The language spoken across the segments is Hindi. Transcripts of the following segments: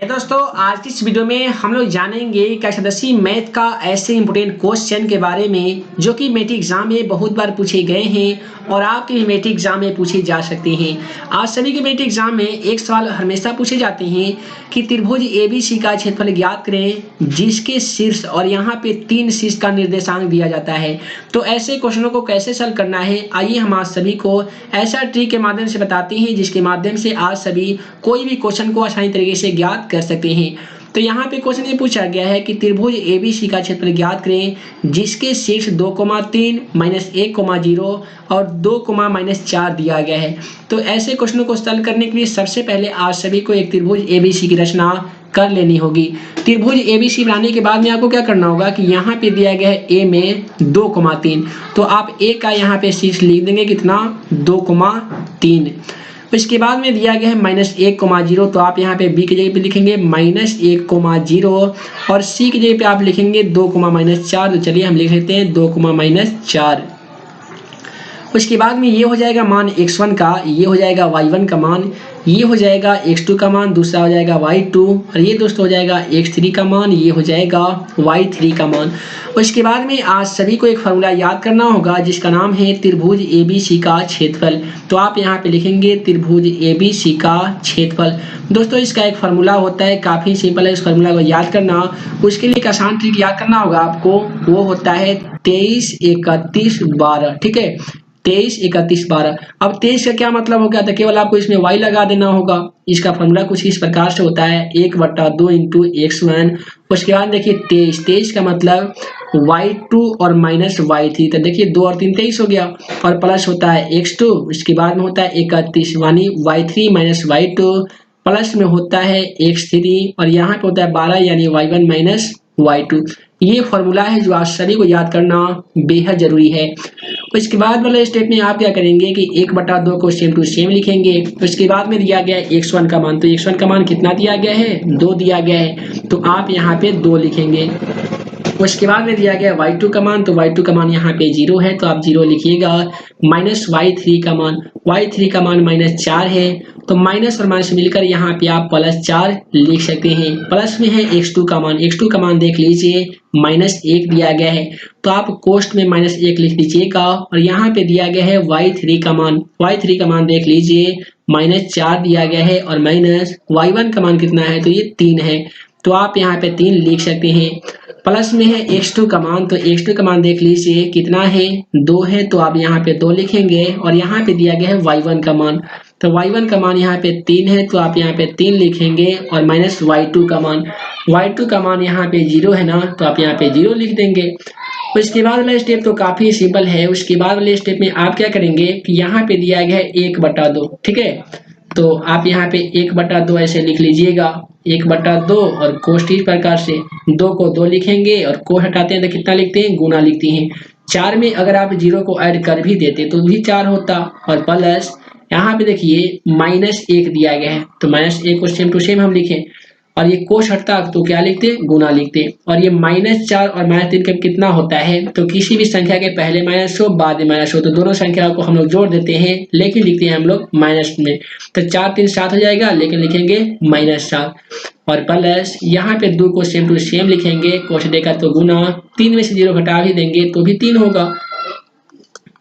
दोस्तों, आज की इस वीडियो में हम लोग जानेंगे कक्षा 10वीं मैथ का ऐसे इंपोर्टेंट क्वेश्चन के बारे में जो कि मैट्रिक एग्जाम में बहुत बार पूछे गए हैं और आपके भी मैट्रिक एग्जाम में पूछे जा सकते हैं। आज सभी के मैट्रिक एग्जाम में एक सवाल हमेशा पूछे जाते हैं कि त्रिभुज ABC का क्षेत्रफल ज्ञात करें जिसके शीर्ष और यहाँ पे 3 शीर्ष का निर्देशांक दिया जाता है। तो ऐसे क्वेश्चनों को कैसे सॉल्व करना है, आइए हम आज सभी को ऐसा ट्रिक के माध्यम से बताते हैं जिसके माध्यम से आज सभी कोई भी क्वेश्चन को आसानी तरीके से ज्ञात कर सकते हैं। तो यहाँ पे क्वेश्चन ये पूछा गया है कि त्रिभुज ABC का क्षेत्रफल ज्ञात करें जिसके शीर्ष 2, 3, -1, 0 और 2, -4 दिया गया है। तो ऐसे क्वेश्चनों को सॉल्व करने के लिए सबसे पहले आप सभी को एक त्रिभुज ABC की रचना कर लेनी होगी। त्रिभुज ABC बनाने के बाद में आपको क्या करना होगा कि यहाँ पे दिया गया है A में 2, 3, तो आप A का यहाँ पे शीर्ष लिख देंगे कितना 2, 3। इसके बाद में दिया गया है -1, 0, तो आप यहाँ पे B की जगह पे लिखेंगे -1, 0 और C की जगह पे आप लिखेंगे 2, -4। तो चलिए हम लिख लेते हैं 2, -4। उसके बाद में ये हो जाएगा मान x1 का, ये हो जाएगा y1 का मान, ये हो जाएगा x2 का मान, दूसरा हो जाएगा y2 और ये दोस्तों हो जाएगा x3 का मान, ये हो जाएगा y3 का मान। उसके बाद में आज सभी को एक फार्मूला याद करना होगा जिसका नाम है त्रिभुज ABC का क्षेत्रफल। तो आप यहाँ पे लिखेंगे त्रिभुज ABC का क्षेत्रफल। दोस्तों इसका एक फार्मूला होता है, काफ़ी सिंपल है उस फार्मूला को याद करना। उसके लिए एक आसान ट्रिक याद करना होगा आपको, वो होता है 23, 31, 12। ठीक है, 23, 31, 12। अब 23 का क्या मतलब हो गया था, केवल आपको इसमें y लगा देना होगा। इसका फॉर्मूला कुछ इस प्रकार से होता है 1/2 × x1। उसके बाद देखिए 23 का मतलब y2 और -y3। तो देखिए 2 और 3 23 हो गया और प्लस होता है x2। इसके बाद में होता है 31 यानी y3 - y2 प्लस में होता है x3 और यहाँ पे होता है 12 यानी y1 - y2। ये फॉर्मूला है जो आप सभी को याद करना बेहद जरूरी है। इसके बाद वाले स्टेप में आप क्या करेंगे कि 1/2 को सेम टू सेम लिखेंगे। उसके बाद में दिया गया है x1 का मान, तो x1 का मान कितना दिया गया है 2 दिया गया है, तो आप यहाँ पे 2 लिखेंगे। उसके बाद में दिया गया y2 का मान, तो y2 का मान यहाँ पे 0 है तो आप 0 लिखिएगा। -y3 का मान, y3 का मान -4 है तो माइनस और माइनस मिलकर यहाँ पे आप +4 लिख सकते हैं। प्लस में है x2 का मान, x2 का मान देख लीजिए -1 दिया गया है तो आप कोष्ठ में -1 लिख दीजिएगा और यहाँ पे दिया गया है y3 का मान, y3 का मान देख लीजिए -4 दिया गया है और माइनस y1 का मान कितना है तो ये 3 है तो आप यहाँ पे 3 लिख सकते हैं। प्लस में है x2 का मान, तो x2 का मान देख लीजिए कितना है 2 है तो आप यहाँ पे 2 लिखेंगे और यहाँ पे दिया गया है y1 का मान, तो y1 का मान यहाँ पे 3 है तो आप यहाँ पे 3 लिखेंगे और माइनस y2 का मान, y2 का मान यहाँ पे 0 है ना तो आप यहाँ पे 0 लिख देंगे। उसके बाद वाला स्टेप तो काफ़ी सिंपल है। उसके बाद वाले स्टेप में आप क्या करेंगे कि यहाँ पे दिया गया है 1/2। ठीक है, तो आप यहाँ पे 1/2 ऐसे लिख लीजिएगा, 1/2 और कोष्ठ इस प्रकार से 2 को 2 लिखेंगे और कोष्ठ हटाते हैं तो कितना लिखते हैं गुना लिखते हैं। 4 में अगर आप 0 को ऐड कर भी देते तो भी 4 होता और प्लस यहाँ पे देखिए -1 दिया गया है तो -1 को सेम टू सेम हम लिखें और ये कोष्ठ हटता तो क्या लिखते गुना लिखते। और ये -4 और -3 का कितना होता है तो किसी भी संख्या के पहले माइनस हो बाद में माइनस हो तो दोनों संख्या को हम लोग जोड़ देते हैं लेकिन लिखते हैं हम लोग माइनस में, तो 4 3 7 हो जाएगा लेकिन लिखेंगे -7 और प्लस यहाँ पे 2 को सेम टू सेम लिखेंगे, कोष्ठ देकर तो गुना, 3 में से 0 घटा भी देंगे तो भी 3 होगा।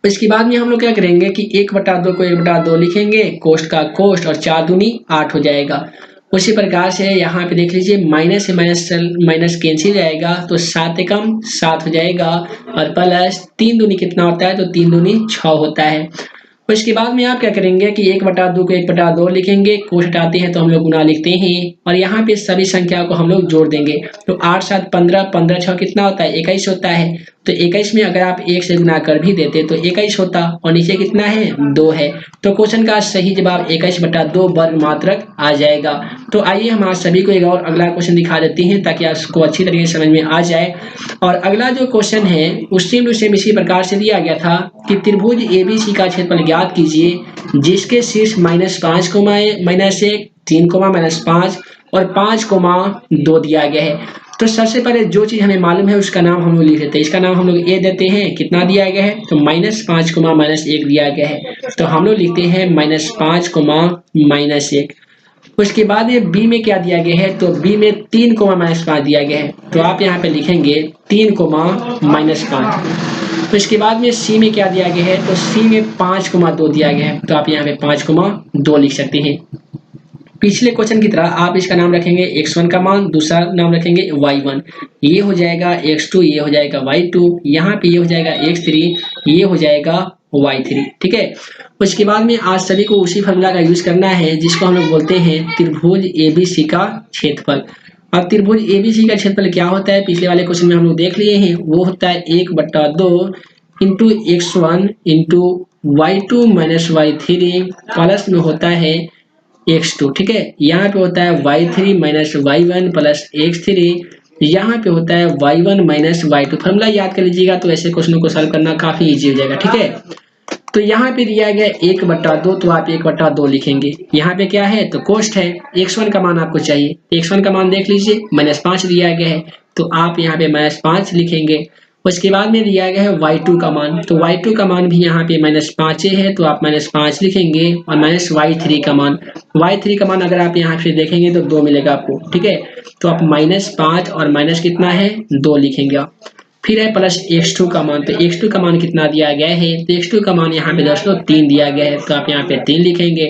इसके बाद में हम लोग क्या करेंगे कि 1/2 को 1/2 लिखेंगे, कोष्ठ का कोष्ठ और 4 दूनी 8 हो जाएगा। उसी प्रकार से यहाँ पे देख लीजिए माइनस से माइनस कैंसिल जाएगा तो 7 कम 7 हो जाएगा और प्लस 3 दूनी कितना होता है तो 3 दूनी 6 होता है। उसके बाद में आप क्या करेंगे कि 1/2 को 1/2 लिखेंगे, कोष्ठ हटाते हैं तो हम लोग गुना लिखते हैं और यहाँ पे सभी संख्या को हम लोग जोड़ देंगे तो 8 7 15, 15 6 कितना होता है 21 होता है। तो 21 में अगर आप 1 से गुना कर भी देते तो 21 होता और नीचे कितना है 2 है तो क्वेश्चन का सही जवाब 21/2 वर्ग मात्रक आ जाएगा। तो आइए हम आज सभी को एक और अगला क्वेश्चन दिखा देते हैं ताकि आपको अच्छी तरीके से समझ में आ जाए। और अगला जो क्वेश्चन है उस सेम इसी प्रकार से दिया गया था कि त्रिभुज ABC का क्षेत्रफल ज्ञात कीजिए जिसके शीर्ष -5, -1, 3, -5 और 5, 2 दिया गया है। तो सबसे पहले जो चीज़ हमें मालूम है उसका नाम हम लोग लिख देते हैं। इसका नाम हम लोग ए देते हैं, कितना दिया गया है तो -5, -1 दिया गया है तो हम लोग लिखते हैं -5, -1। उसके बाद ये बी में क्या दिया गया है, तो बी में 3 कोमा -5 दिया गया है, तो आप यहाँ पे लिखेंगे 3 कोमा -5। तो इसके बाद में सी में क्या दिया गया है, तो सी में 5,2 दिया गया है, तो आप यहाँ पे 5,2 लिख सकते हैं। पिछले क्वेश्चन की तरह आप इसका नाम रखेंगे x1 का मान, दूसरा नाम रखेंगे y1, ये हो जाएगा x2, ये हो जाएगा y2, यहाँ पे ये हो जाएगा x3, ये हो जाएगा y3। ठीक है, उसके बाद में आज सभी को उसी फॉर्मूला का यूज करना है जिसको हम लोग बोलते हैं त्रिभुज ABC का क्षेत्रफल। अब त्रिभुज ABC का क्षेत्रफल क्या होता है, पिछले वाले क्वेश्चन में हम लोग देख लिए हैं, वो होता है 1/2 into x1 into y2 minus y3 plus में होता है x2। ठीक है, यहाँ पे होता है y3 minus y1 plus x3, यहाँ पे होता है y1 माइनस y2। फॉर्मूला याद कर लीजिएगा, तो ऐसे क्वेश्चनों को सॉल्व करना काफी इजी हो जाएगा। ठीक है, तो यहाँ पे दिया गया 1/2, तो आप 1/2 लिखेंगे। यहाँ पे क्या है, तो कोष्ठ है, x1 का मान आपको चाहिए, x1 का मान देख लीजिए -5 दिया गया है, तो आप यहाँ पे -5 लिखेंगे। उसके बाद में दिया गया है y2 का मान, तो y2 का मान भी यहाँ पे -5 है, तो आप -5 लिखेंगे। और माइनस y3 का मान, y3 का मान अगर आप यहाँ पे देखेंगे तो 2 मिलेगा आपको। ठीक है, तो आप -5 और माइनस कितना है 2 लिखेंगे आप। फिर है प्लस x2 का मान, तो x2 का मान कितना दिया गया है, तो x2 का मान यहाँ पे दोस्तों 3 दिया गया है, तो आप यहाँ पे 3 लिखेंगे।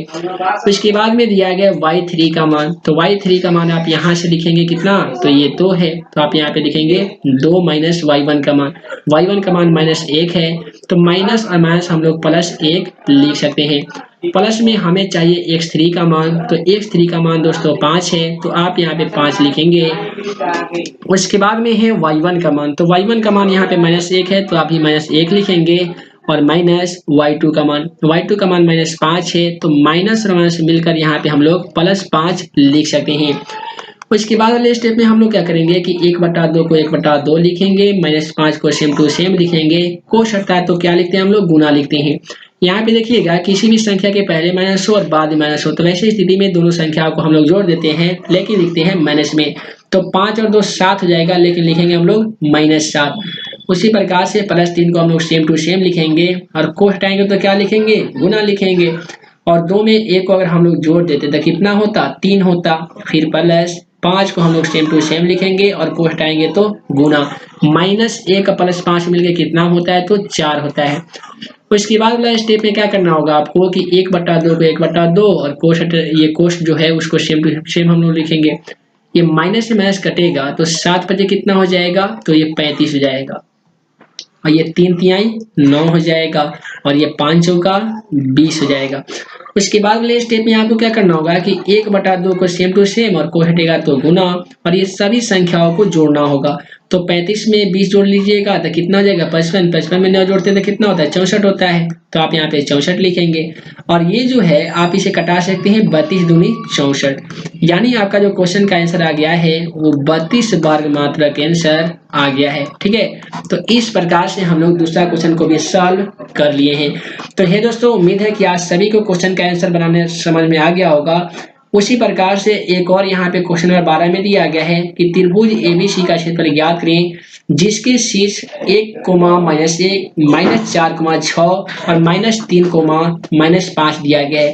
उसके बाद में दिया गया y3 का मान, तो y3 का मान आप यहाँ से लिखेंगे कितना, तो ये 2 है, तो आप यहाँ पे लिखेंगे 2 माइनस y1 का मान, y1 का मान -1 है, तो माइनस और माइनस हम लोग +1 लिख सकते हैं। प्लस में हमें चाहिए x3 का मान, तो x3 का मान दोस्तों 5 है, तो आप यहाँ पे 5 लिखेंगे। उसके बाद में है y1 का मान, तो y1 का मान यहाँ पे -1 है, तो आप भी -1 लिखेंगे। और माइनस y2 का मान, y2 का मान -5 है, तो माइनस और माइनस मिलकर यहाँ पे हम लोग +5 लिख सकते हैं। उसके बाद वाले स्टेप में हम लोग क्या करेंगे कि 1/2 को 1/2 लिखेंगे, -5 को सेम टू सेम लिखेंगे, कोष हटता है तो क्या लिखते हैं हम लोग, गुना लिखते हैं। यहाँ पे देखिएगा किसी भी संख्या के पहले माइनस हो और बाद में माइनस हो, तो वैसी स्थिति में दोनों संख्याओं को हम लोग जोड़ देते हैं, लेकिन लिखते हैं माइनस में, तो 5 और 2 7 हो जाएगा, लेकिन लिखेंगे हम लोग -7। उसी प्रकार से +3 को हम लोग सेम टू सेम लिखेंगे, और कोष हटाएंगे तो क्या लिखेंगे, गुना लिखेंगे। और 2 में 1 को अगर हम लोग जोड़ देते तो कितना होता, 3 होता। फिर प्लस 5 को हम लोग सेम टू सेम लिखेंगे, और को हटाएंगे तो गुना। -1 प्लस 5 मिलके कितना होता है, तो 4 होता है। उसके बाद वाला स्टेप में क्या करना होगा आपको कि 1/2 को 1/2 और कोष, ये कोष जो है उसको सेम टू सेम हम लोग लिखेंगे। ये माइनस से माइनस कटेगा तो 7 बजे कितना हो जाएगा, तो ये 35 हो जाएगा। और ये 3 तिहाई 9 हो जाएगा, और ये 5 चौका 20 हो जाएगा। उसके बाद वाले स्टेप में आपको क्या करना होगा कि 1/2 को सेम टू सेम और को हटेगा तो गुना, और ये सभी संख्याओं को जोड़ना होगा। तो 35 में 20 जोड़ लीजिएगा तो कितना हो जाएगा, 55। 55 में 9 जोड़ते तो कितना होता है, 64 होता है, तो आप यहाँ पे 64 लिखेंगे। और ये जो है आप इसे कटा सकते हैं 32 दूनी 64, यानी आपका जो क्वेश्चन का आंसर आ गया है वो 32 वर्ग मात्रा का आंसर आ गया है। ठीक है, तो इस प्रकार से हम लोग दूसरा क्वेश्चन को भी सॉल्व कर लिए हैं। तो हे दोस्तों, उम्मीद है कि आज सभी को क्वेश्चन का आंसर बनाने समझ में आ गया होगा। उसी प्रकार से एक और यहाँ पे क्वेश्चन नंबर 12 में दिया गया है कि त्रिभुज ABC का क्षेत्रफल ज्ञात करें जिसके शीर्ष 1, -1, -4, 6 और -3, -5 दिया गया है।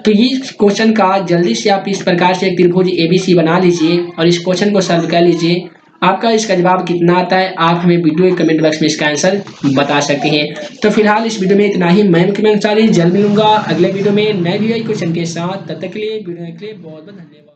तो इस क्वेश्चन का जल्दी से आप इस प्रकार से एक त्रिभुज ABC बना लीजिए और इस क्वेश्चन को सॉल्व कर लीजिए। आपका इसका जवाब कितना आता है आप हमें वीडियो के कमेंट बॉक्स में इसका आंसर बता सकते हैं। तो फिलहाल इस वीडियो में इतना ही। मैं मुख्यमंत्री जल्द मिलूंगा अगले वीडियो में नए क्वेश्चन के साथ। तब तक के लिए वीडियो के लिए बहुत बहुत धन्यवाद।